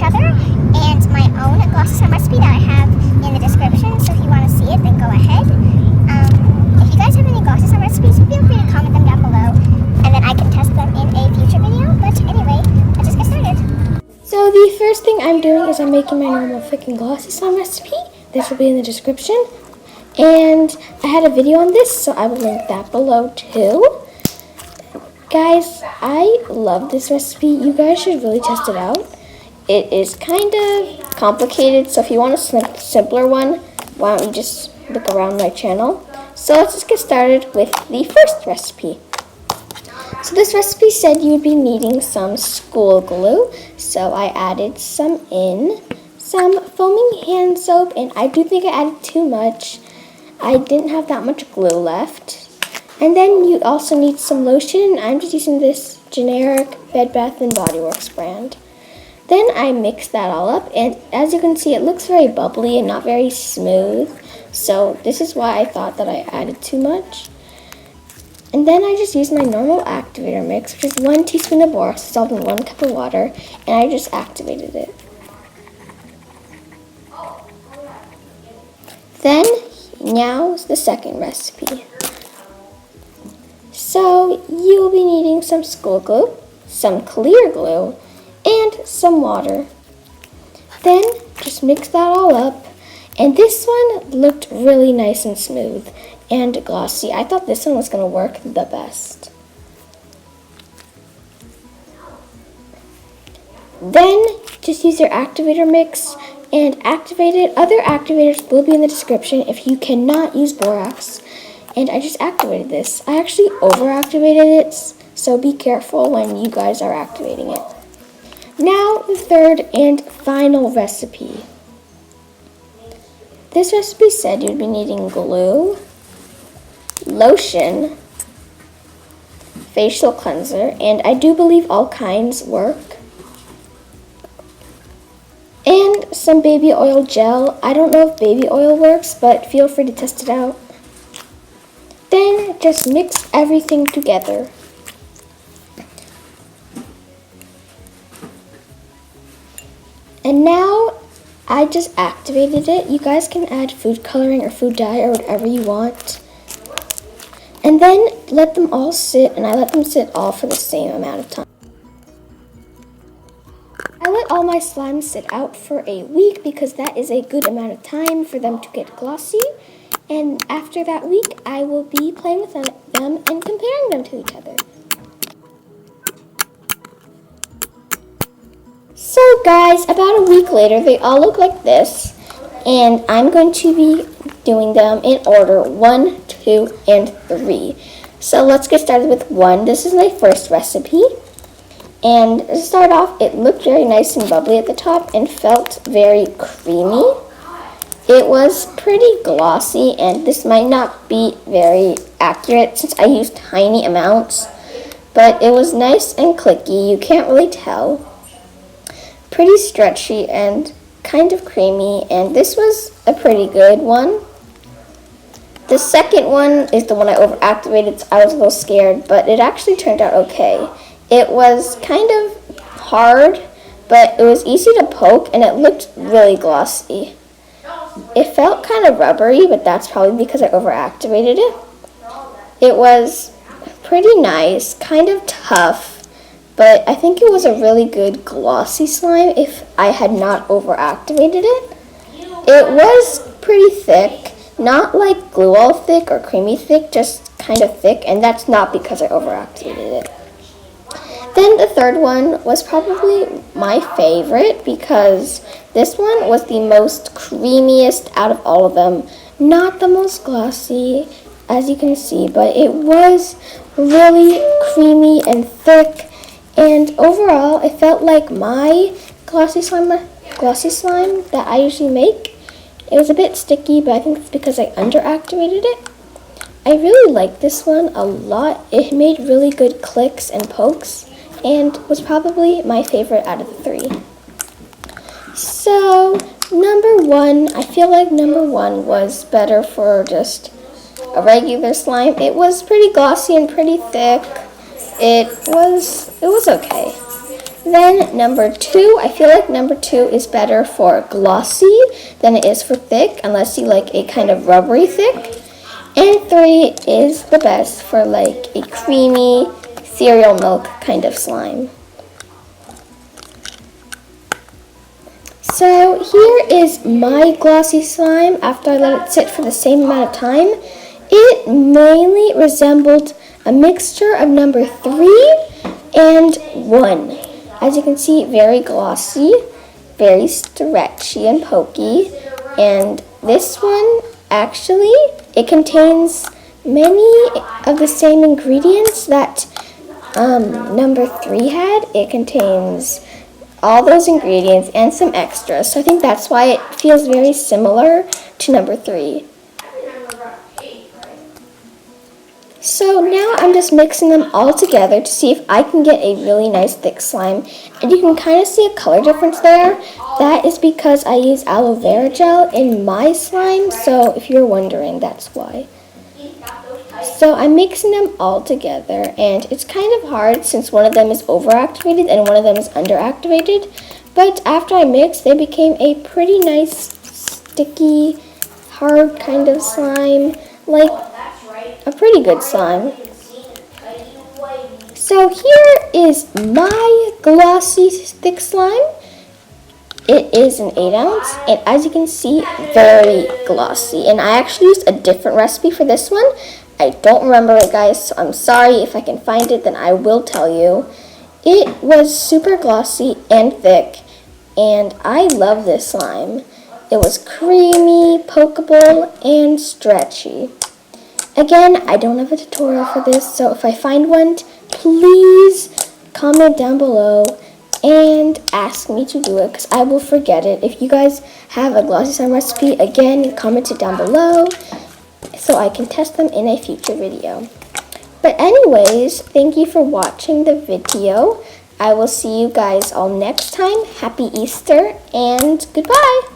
other, and my own glossy slime recipe that I have in the description. So if you want to see it, then go ahead. If you guys have any glossy slime recipes, feel free to comment them down below, and then I can test them in a future video. But anyway, let's just get started. So the first thing I'm doing is I'm making my normal thick and glossy slime recipe. This will be in the description. And I had a video on this, so I will link that below too. Guys, I love this recipe. You guys should really test it out. It is kind of complicated, so if you want a simpler one, why don't you just look around my channel. So let's just get started with the first recipe. So this recipe said you would be needing some school glue, so I added some in, some foaming hand soap, and I do think I added too much. I didn't have that much glue left. And then you also need some lotion. I'm just using this generic Bed Bath & Body Works brand. Then I mix that all up, and as you can see, it looks very bubbly and not very smooth. So this is why I thought that I added too much. And then I just used my normal activator mix, which is 1 teaspoon of borax dissolved in 1 cup of water, and I just activated it. Then, now's the second recipe. So, you'll be needing some school glue, some clear glue, and some water. Then, just mix that all up. And this one looked really nice and smooth and glossy. I thought this one was going to work the best. Then, just use your activator mix and activate it. Other activators will be in the description if you cannot use borax. And I just activated this. I actually over-activated it, so be careful when you guys are activating it. Now, the third and final recipe. This recipe said you'd be needing glue, lotion, facial cleanser, and I do believe all kinds work, and some baby oil gel. I don't know if baby oil works, but feel free to test it out. Then just mix everything together. And now I just activated it. You guys can add food coloring or food dye or whatever you want. And then let them all sit, and I let them sit all for the same amount of time. I let all my slimes sit out for a week because that is a good amount of time for them to get glossy. And after that week, I will be playing with them and comparing them to each other. So guys, about a week later, they all look like this. And I'm going to be doing them in order 1, 2, and 3. So let's get started with 1. This is my first recipe. And to start off, it looked very nice and bubbly at the top and felt very creamy. It was pretty glossy, and this might not be very accurate since I used tiny amounts, but it was nice and clicky. You can't really tell. Pretty stretchy and kind of creamy, and this was a pretty good one. The second one is the one I overactivated, so I was a little scared, but it actually turned out okay. It was kind of hard, but it was easy to poke, and it looked really glossy. It felt kind of rubbery, but that's probably because I overactivated it. It was pretty nice, kind of tough, but I think it was a really good glossy slime if I had not overactivated it. It was pretty thick, not like glue all thick or creamy thick, just kind of thick, and that's not because I overactivated it. Then the third one was probably my favorite because this one was the most creamiest out of all of them. Not the most glossy, as you can see, but it was really creamy and thick. And overall, it felt like my glossy slime that I usually make. It was a bit sticky, but I think it's because I underactivated it. I really liked this one a lot. It made really good clicks and pokes, and was probably my favorite out of the 3. So, number 1, I feel like number 1 was better for just a regular slime. It was pretty glossy and pretty thick. It was okay. Then number 2, I feel like number 2 is better for glossy than it is for thick, unless you like a kind of rubbery thick. And 3 is the best for like a creamy cereal milk kind of slime. So here is my glossy slime after I let it sit for the same amount of time. It mainly resembled a mixture of number 3 and 1. As you can see, very glossy, very stretchy and pokey. And this one, actually, it contains many of the same ingredients that number 3 had. It contains all those ingredients and some extras. So I think that's why it feels very similar to number 3. So now I'm just mixing them all together to see if I can get a really nice thick slime. And you can kind of see a color difference there. That is because I use aloe vera gel in my slime. So if you're wondering, that's why. So I'm mixing them all together. And it's kind of hard since one of them is overactivated and one of them is underactivated. But after I mixed, they became a pretty nice, sticky, hard kind of slime. Like a pretty good slime. So here is my glossy thick slime. It is an 8 ounce, and as you can see, very glossy. And I actually used a different recipe for this one. I don't remember it, guys, so I'm sorry. If I can find it, then I will tell you. It was super glossy and thick, and I love this slime. It was creamy, pokeable, and stretchy. Again, I don't have a tutorial for this, so if I find one, please comment down below and ask me to do it, because I will forget it. If you guys have a glossy slime recipe, again, comment it down below so I can test them in a future video. But anyways, thank you for watching the video. I will see you guys all next time. Happy Easter and goodbye!